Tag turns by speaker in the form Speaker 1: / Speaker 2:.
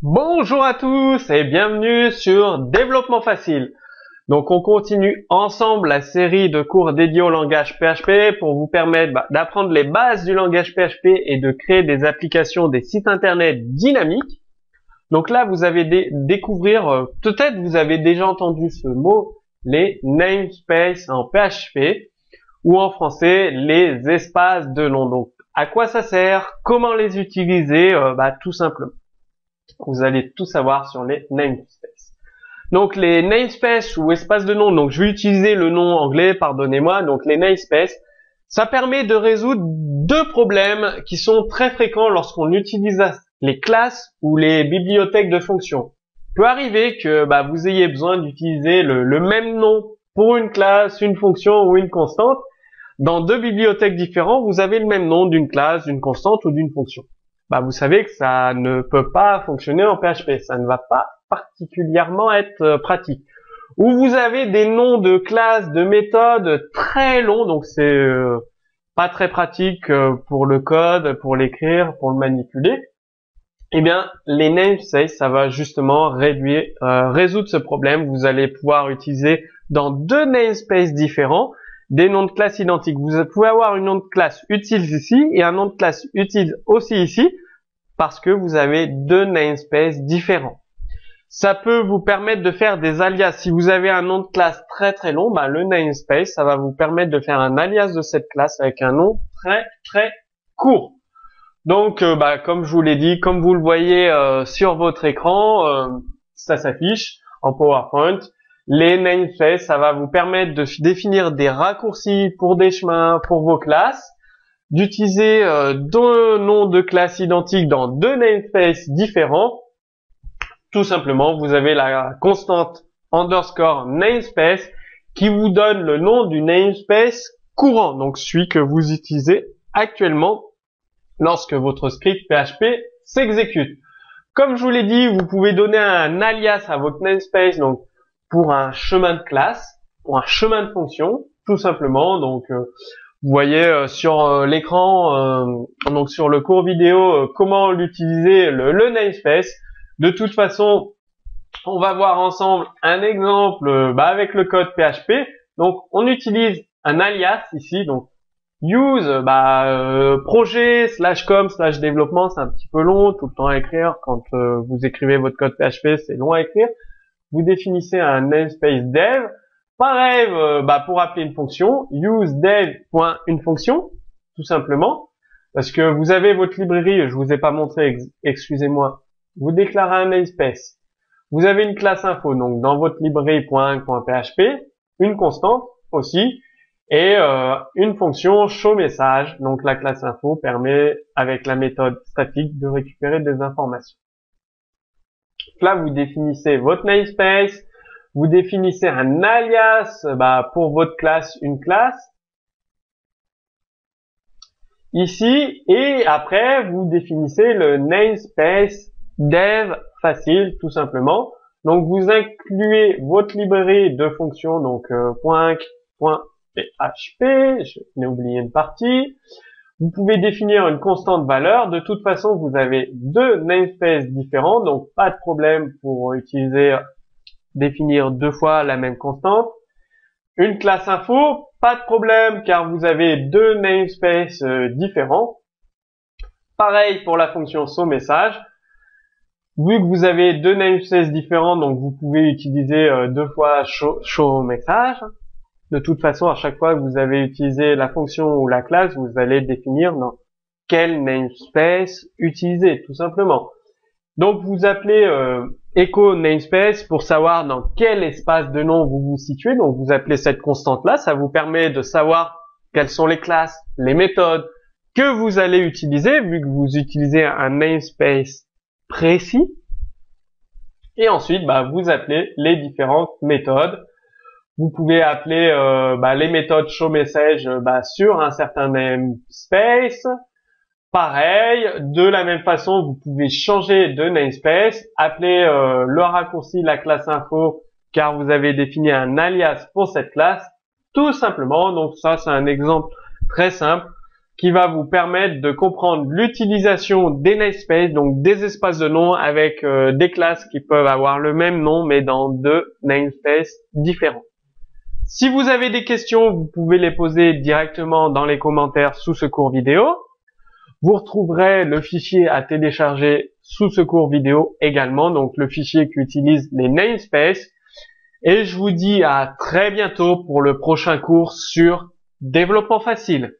Speaker 1: Bonjour à tous et bienvenue sur Développement Facile. Donc on continue ensemble la série de cours dédiés au langage PHP pour vous permettre d'apprendre les bases du langage PHP et de créer des applications, des sites internet dynamiques. Donc là vous avez découvrir, peut-être vous avez déjà entendu ce mot, les namespaces en PHP ou en français les espaces de nom. Donc à quoi ça sert, comment les utiliser, tout simplement. Vous allez tout savoir sur les namespaces. Donc les namespaces ou espaces de nom, donc je vais utiliser le nom anglais, pardonnez-moi. Donc les namespaces, ça permet de résoudre deux problèmes qui sont très fréquents lorsqu'on utilise les classes ou les bibliothèques de fonctions. Il peut arriver que vous ayez besoin d'utiliser le même nom pour une classe, une fonction ou une constante. Dans deux bibliothèques différentes, vous avez le même nom d'une classe, d'une constante ou d'une fonction. Vous savez que ça ne peut pas fonctionner en PHP, ça ne va pas particulièrement être pratique. Ou vous avez des noms de classes, de méthodes très longs, donc c'est pas très pratique pour le code, pour l'écrire, pour le manipuler. Eh bien, les namespaces, ça va justement résoudre ce problème. Vous allez pouvoir utiliser dans deux namespaces différents des noms de classe identiques. Vous pouvez avoir un nom de classe utile ici et un nom de classe utile aussi ici parce que vous avez deux namespaces différents. Ça peut vous permettre de faire des alias. Si vous avez un nom de classe très long, le namespace, ça va vous permettre de faire un alias de cette classe avec un nom très court. Donc, comme je vous l'ai dit, comme vous le voyez sur votre écran, ça s'affiche en PowerPoint. Les namespaces, ça va vous permettre de définir des raccourcis pour des chemins pour vos classes, d'utiliser deux noms de classes identiques dans deux namespaces différents. Tout simplement, vous avez la constante underscore namespace qui vous donne le nom du namespace courant, donc celui que vous utilisez actuellement lorsque votre script PHP s'exécute. Comme je vous l'ai dit, vous pouvez donner un alias à votre namespace, donc pour un chemin de classe, pour un chemin de fonction, tout simplement. Donc vous voyez sur l'écran, donc sur le cours vidéo, comment l'utiliser le namespace. De toute façon, on va voir ensemble un exemple avec le code PHP. Donc on utilise un alias ici, donc use projet /com/ développement, c'est un petit peu long tout le temps à écrire. Quand vous écrivez votre code PHP, c'est long à écrire. Vous définissez un namespace dev. Pareil, pour appeler une fonction, use dev.une fonction, tout simplement, parce que vous avez votre librairie, je vous ai pas montré, excusez-moi. Vous déclarez un namespace. Vous avez une classe info, donc dans votre librairie.php, une constante aussi, et une fonction showMessage. Donc la classe info permet, avec la méthode statique, de récupérer des informations. Là, vous définissez votre namespace, vous définissez un alias pour votre classe, une classe, ici, et après, vous définissez le namespace dev facile, tout simplement. Donc, vous incluez votre librairie de fonctions, donc .php, je n'ai oublié une partie. Vous pouvez définir une constante valeur. De toute façon, vous avez deux namespaces différents, donc pas de problème pour définir deux fois la même constante. Une classe info, pas de problème car vous avez deux namespaces différents. Pareil pour la fonction showMessage. Vu que vous avez deux namespaces différents, donc vous pouvez utiliser deux fois showMessage. De toute façon, à chaque fois que vous avez utilisé la fonction ou la classe, vous allez définir dans quel namespace utiliser, tout simplement. Donc, vous appelez echo namespace pour savoir dans quel espace de nom vous vous situez. Donc, vous appelez cette constante-là. Ça vous permet de savoir quelles sont les classes, les méthodes que vous allez utiliser, vu que vous utilisez un namespace précis. Et ensuite, vous appelez les différentes méthodes. Vous pouvez appeler les méthodes showMessage sur un certain namespace. Pareil, de la même façon, vous pouvez changer de namespace, appeler le raccourci la classe info car vous avez défini un alias pour cette classe, tout simplement. Donc ça, c'est un exemple très simple qui va vous permettre de comprendre l'utilisation des namespaces, donc des espaces de nom avec des classes qui peuvent avoir le même nom mais dans deux namespaces différents. Si vous avez des questions, vous pouvez les poser directement dans les commentaires sous ce cours vidéo. Vous retrouverez le fichier à télécharger sous ce cours vidéo également, donc le fichier qui utilise les namespaces. Et je vous dis à très bientôt pour le prochain cours sur développement facile.